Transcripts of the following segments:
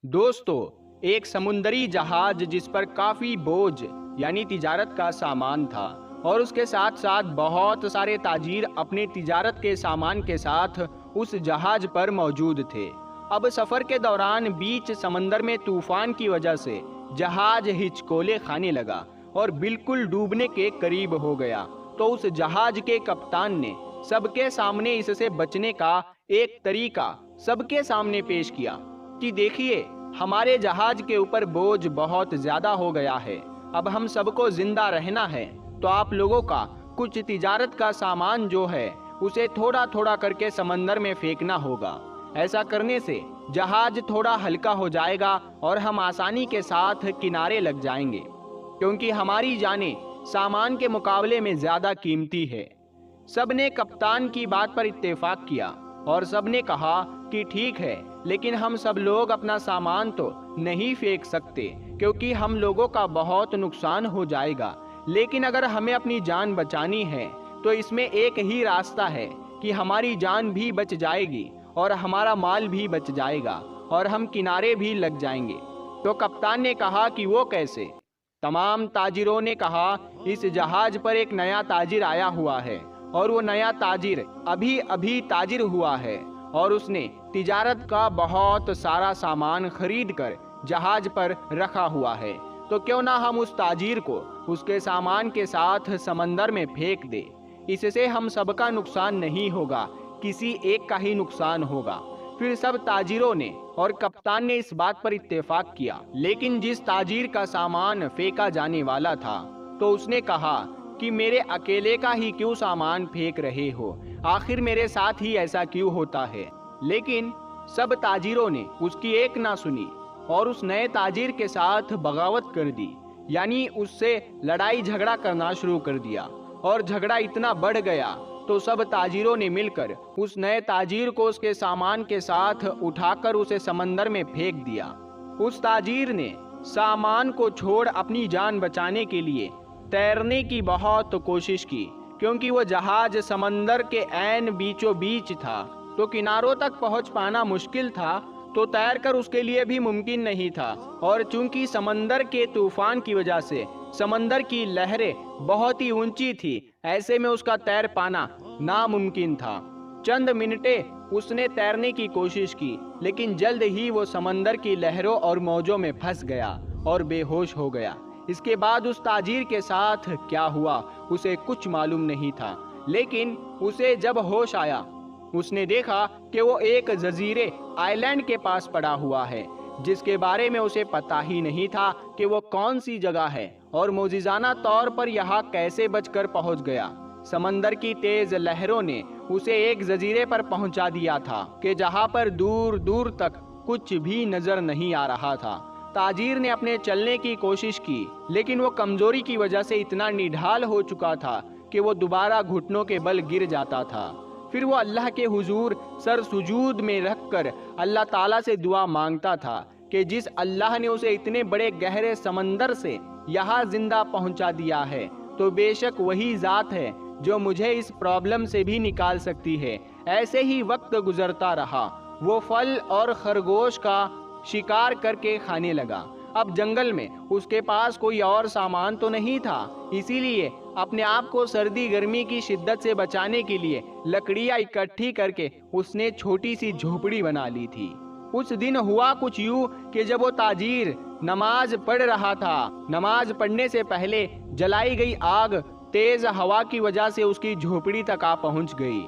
दोस्तों, एक समुद्री जहाज जिस पर काफी बोझ यानी तिजारत का सामान था और उसके साथ साथ बहुत सारे ताजिर अपने तिजारत के सामान के साथ उस जहाज पर मौजूद थे। अब सफर के दौरान बीच समंदर में तूफान की वजह से जहाज हिचकोले खाने लगा और बिल्कुल डूबने के करीब हो गया। तो उस जहाज के कप्तान ने सबके सामने इससे बचने का एक तरीका सबके सामने पेश किया कि देखिए, हमारे जहाज के ऊपर बोझ बहुत ज्यादा हो गया है। अब हम सबको जिंदा रहना है तो आप लोगों का कुछ तिजारत का सामान जो है उसे थोड़ा थोड़ा करके समंदर में फेंकना होगा। ऐसा करने से जहाज थोड़ा हल्का हो जाएगा और हम आसानी के साथ किनारे लग जाएंगे, क्योंकि हमारी जानें सामान के मुकाबले में ज्यादा कीमती है। सबने कप्तान की बात पर इत्तेफाक किया और सबने कहा कि ठीक है, लेकिन हम सब लोग अपना सामान तो नहीं फेंक सकते क्योंकि हम लोगों का बहुत नुकसान हो जाएगा। लेकिन अगर हमें अपनी जान बचानी है तो इसमें एक ही रास्ता है कि हमारी जान भी बच जाएगी और हमारा माल भी बच जाएगा और हम किनारे भी लग जाएंगे। तो कप्तान ने कहा कि वो कैसे? तमाम ताजिरों ने कहा, इस जहाज पर एक नया ताजिर आया हुआ है और वो नया ताजिर अभी अभी ताजिर हुआ है और उसने तिजारत का बहुत सारा सामान खरीद कर जहाज पर रखा हुआ है। तो क्यों ना हम उस ताजिर को उसके सामान के साथ समंदर में फेंक दे। इससे हम सबका नुकसान नहीं होगा, किसी एक का ही नुकसान होगा। फिर सब ताजिरों ने और कप्तान ने इस बात पर इत्तेफाक किया। लेकिन जिस ताजिर का सामान फेंका जाने वाला था तो उसने कहा कि मेरे अकेले का ही क्यों सामान फेंक रहे हो, आखिर मेरे साथ ही ऐसा क्यों होता है। लेकिन सब ताजिरों ने उसकी एक ना सुनी और उस नए ताजिर के साथ बगावत कर दी, यानी उससे लड़ाई झगड़ा करना शुरू कर दिया। और झगड़ा इतना बढ़ गया तो सब ताजिरों ने मिलकर उस नए ताजिर को उसके सामान के साथ उठाकर उसे समंदर में फेंक दिया। उस ताजिर ने सामान को छोड़ अपनी जान बचाने के लिए तैरने की बहुत कोशिश की, क्योंकि वो जहाज समंदर के ऐन बीचों बीच था तो किनारों तक पहुंच पाना मुश्किल था, तो तैरकर उसके लिए भी मुमकिन नहीं था। और चूंकि समंदर के तूफान की वजह से समंदर की लहरें बहुत ही ऊंची थी, ऐसे में उसका तैर पाना नामुमकिन था। चंद मिनटें उसने तैरने की कोशिश की, लेकिन जल्द ही वो समंदर की लहरों और मौजों में फंस गया और बेहोश हो गया। इसके बाद उस ताजिर के साथ क्या हुआ उसे कुछ मालूम नहीं था। लेकिन उसे जब होश आया, उसने देखा कि वो एक जजीरे आइलैंड के पास पड़ा हुआ है, जिसके बारे में उसे पता ही नहीं था कि वो कौन सी जगह है और मौजिज़ाना तौर पर यहाँ कैसे बचकर पहुँच गया। समंदर की तेज लहरों ने उसे एक जजीरे पर पहुँचा दिया था कि जहाँ पर दूर दूर तक कुछ भी नजर नहीं आ रहा था। ताजिर ने अपने चलने की कोशिश की, लेकिन वो कमजोरी की वजह से इतना निढाल हो चुका था कि वो दोबारा घुटनों के बल गिर जाता था। फिर वो अल्लाह के हुजूर सर सुजूद में रखकर अल्लाह ताला से दुआ मांगता था कि जिस अल्लाह ने उसे इतने बड़े गहरे समंदर से यहाँ जिंदा पहुँचा दिया है, तो बेशक वही ज़ात है जो मुझे इस प्रॉब्लम से भी निकाल सकती है। ऐसे ही वक्त गुजरता रहा। वो फल और खरगोश का शिकार करके खाने लगा। अब जंगल में उसके पास कोई और सामान तो नहीं था, इसीलिए अपने आप को सर्दी गर्मी की शिद्दत से बचाने के लिए लकड़ियां इकट्ठी करके उसने छोटी सी झोपड़ी बना ली थी। उस दिन हुआ कुछ यूं कि जब वो ताजिर नमाज पढ़ रहा था, नमाज पढ़ने से पहले जलाई गई आग तेज हवा की वजह से उसकी झोपड़ी तक आ पहुंच गई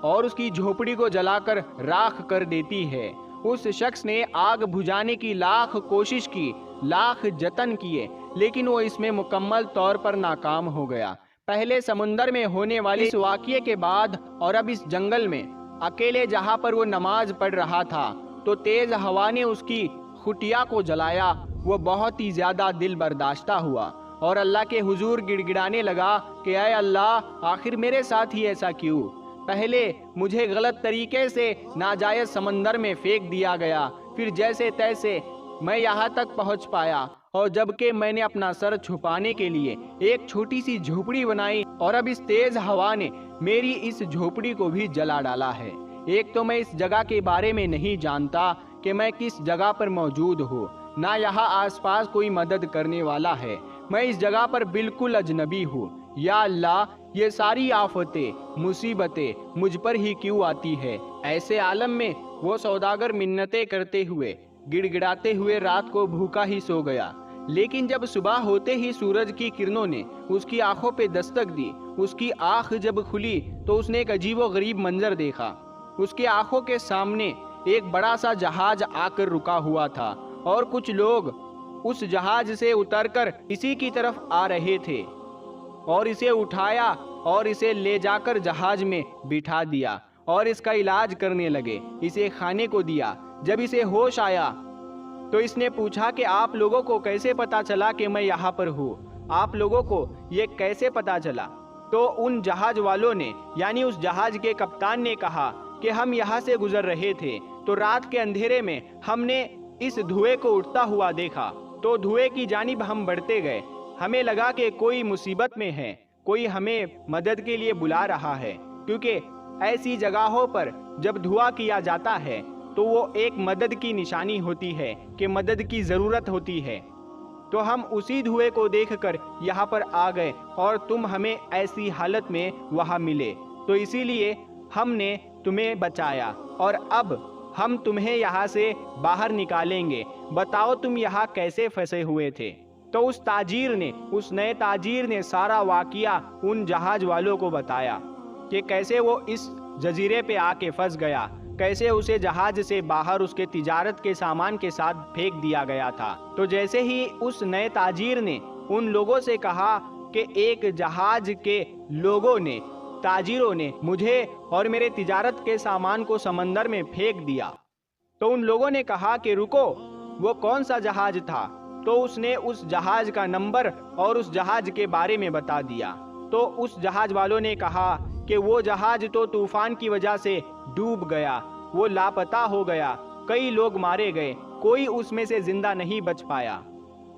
और उसकी झोपड़ी को जलाकर राख कर देती है। उस शख्स ने आग बुझाने की लाख कोशिश की, लाख जतन किए, लेकिन वो इसमें मुकम्मल तौर पर नाकाम हो गया। पहले समुंदर में होने वाले इस वाक़ये के बाद और अब इस जंगल में अकेले जहाँ पर वो नमाज पढ़ रहा था, तो तेज हवा ने उसकी खुटिया को जलाया। वो बहुत ही ज्यादा दिल बर्दाश्ता हुआ और अल्लाह के हुजूर गिड़गिड़ाने लगा कि ऐ अल्लाह, आखिर मेरे साथ ही ऐसा क्यों? पहले मुझे गलत तरीके से नाजायज समंदर में फेंक दिया गया, फिर जैसे तैसे मैं यहाँ तक पहुँच पाया, और जबकि मैंने अपना सर छुपाने के लिए एक छोटी सी झोपड़ी बनाई और अब इस तेज हवा ने मेरी इस झोपड़ी को भी जला डाला है। एक तो मैं इस जगह के बारे में नहीं जानता کہ میں کس جگہ پر موجود ہوں، نہ یہاں آس پاس کوئی مدد کرنے والا ہے، میں اس جگہ پر بالکل اجنبی ہوں۔ یا اللہ، یہ ساری آفتیں، مصیبتیں مجھ پر ہی کیوں آتی ہے؟ ایسے عالم میں وہ سوداگر منتیں کرتے ہوئے، گڑ گڑاتے ہوئے رات کو بھوکا ہی سو گیا۔ لیکن جب صبح ہوتے ہی سورج کی کرنوں نے اس کی آنکھوں پہ دستک دی، اس کی آنکھ جب کھلی تو اس نے ایک عجیب و غریب منظر دیکھا۔ اس کی آنکھوں کے سامنے ایک بڑا سا جہاز آ کر رکا ہوا تھا اور کچھ لوگ اس جہاز سے اتر کر اسی کی طرف آ رہے تھے اور اسے اٹھایا اور اسے لے جا کر جہاز میں بٹھا دیا اور اس کا علاج کرنے لگے، اسے کھانے کو دیا۔ جب اسے ہوش آیا تو اس نے پوچھا کہ آپ لوگوں کو کیسے پتا چلا کہ میں یہاں پر ہوں؟ آپ لوگوں کو یہ کیسے پتا چلا؟ تو ان جہاز والوں نے، یعنی اس جہاز کے کپتان نے کہا کہ ہم یہاں سے گزر رہے تھے تو رات کے اندھیرے میں ہم نے اس دھوئے کو اٹھتا ہوا دیکھا، تو دھوئے کی جانب ہم بڑھتے گئے۔ ہمیں لگا کہ کوئی مصیبت میں ہے، کوئی ہمیں مدد کے لیے بلا رہا ہے، کیونکہ ایسی جگہوں پر جب دھواں کیا جاتا ہے تو وہ ایک مدد کی نشانی ہوتی ہے کہ مدد کی ضرورت ہوتی ہے۔ تو ہم اسی دھوئے کو دیکھ کر یہاں پر آ گئے اور تم ہمیں ایسی حالت میں وہاں ملے، تو اسی لیے ہم نے تمہیں بچایا اور اب ہم تمہیں یہاں سے باہر نکالیں گے۔ بتاؤ تم یہاں کیسے پھنسے ہوئے تھے؟ تو اس نئے تاجر نے سارا واقعہ ان جہاز والوں کو بتایا کہ کیسے وہ اس جزیرے پہ آ کے پھنس گیا، کیسے اسے جہاز سے باہر اس کے تجارت کے سامان کے ساتھ پھینک دیا گیا تھا۔ تو جیسے ہی اس نئے تاجر نے ان لوگوں سے کہا کہ ایک جہاز کے لوگوں نے، تاجروں نے مجھے اور میرے تجارت کے سامان کو سمندر میں پھینک دیا، تو ان لوگوں نے کہا کہ رکو، وہ کون سا جہاز تھا؟ تو اس نے اس جہاز کا نمبر اور اس جہاز کے بارے میں بتا دیا۔ تو اس جہاز والوں نے کہا کہ وہ جہاز تو طوفان کی وجہ سے ڈوب گیا، وہ لاپتہ ہو گیا، کئی لوگ مارے گئے، کوئی اس میں سے زندہ نہیں بچ پایا۔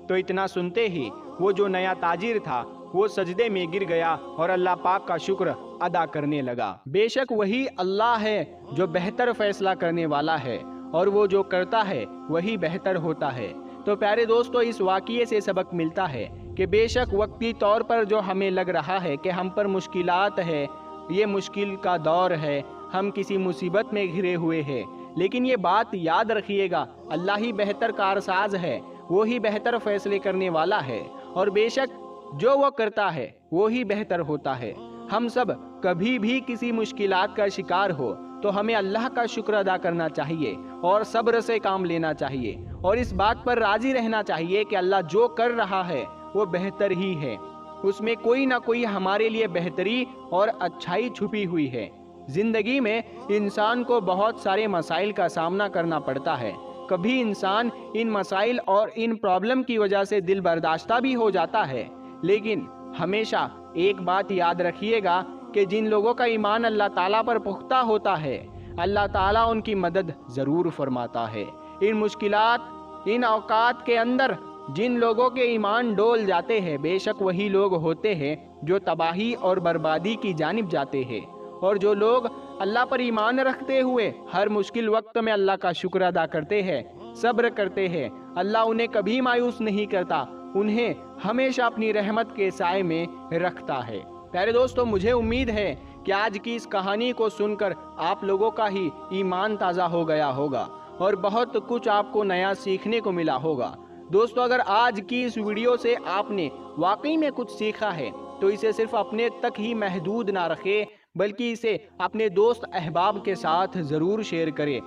تو اتنا سنتے ہی وہ جو نیا تاجر تھا وہ سجدے میں گر گیا اور اللہ پاک کا شکر ادا کرنے لگا۔ بے شک وہی اللہ ہے جو بہتر فیصلہ کرنے والا ہے، اور وہ جو کرتا ہے وہی بہتر ہوتا ہے۔ تو پیارے دوستو، اس واقعے سے سبق ملتا ہے کہ بے شک وقتی طور پر جو ہمیں لگ رہا ہے کہ ہم پر مشکلات ہے، یہ مشکل کا دور ہے، ہم کسی مصیبت میں گھرے ہوئے ہیں، لیکن یہ بات یاد رکھیے گا، اللہ ہی بہتر کارساز ہے، وہی بہتر فیصلے کرنے والا ہے، اور بے شک جو وہ کرتا ہے وہی بہتر ہوتا ہے۔ ہم سب کبھی بھی کسی مشکلات کا شکار ہو تو ہمیں اللہ کا شکر ادا کرنا چاہیے اور صبر سے کام لینا چاہیے، اور اس بات پر راضی رہنا چاہیے کہ اللہ جو کر رہا ہے وہ بہتر ہی ہے، اس میں کوئی نہ کوئی ہمارے لیے بہتری اور اچھائی چھپی ہوئی ہے۔ زندگی میں انسان کو بہت سارے مسائل کا سامنا کرنا پڑتا ہے، کبھی انسان ان مسائل اور ان پرابلم کی وجہ سے دل برداشتہ بھی ہو جاتا ہے، لیکن ہمیشہ ایک بات یاد رکھیے گا کہ جن لوگوں کا ایمان اللہ تعالیٰ پر پختہ ہوتا ہے، اللہ تعالیٰ ان کی مدد ضرور فرماتا ہے۔ ان مشکلات، ان اوقات کے اندر جن لوگوں کے ایمان ڈول جاتے ہیں، بے شک وہی لوگ ہوتے ہیں جو تباہی اور بربادی کی جانب جاتے ہیں، اور جو لوگ اللہ پر ایمان رکھتے ہوئے ہر مشکل وقت میں اللہ کا شکر ادا کرتے ہیں، صبر کرتے ہیں، اللہ انہیں کبھی مایوس نہیں کرتا، انہیں ہمیشہ اپنی رحمت کے سائے میں رکھتا ہے۔ پیارے دوستو، مجھے امید ہے کہ آج کی اس کہانی کو سن کر آپ لوگوں کا ہی ایمان تازہ ہو گیا ہوگا اور بہت کچھ آپ کو نیا سیکھنے کو ملا ہوگا۔ دوستو، اگر آج کی اس ویڈیو سے آپ نے واقعی میں کچھ سیکھا ہے تو اسے صرف اپنے تک ہی محدود نہ رکھے، بلکہ اسے اپنے دوست احباب کے ساتھ ضرور شیئر کرے،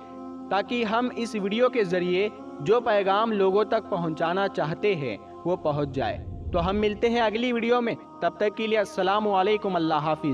تاکہ ہم اس ویڈیو کے ذریعے جو پیغام لوگوں تک پہنچانا چاہتے ہیں وہ پہنچ جائے۔ تو ہم ملتے ہیں اگلی ویڈیو میں، تب تک کے لیے السلام علیکم، اللہ حافظ۔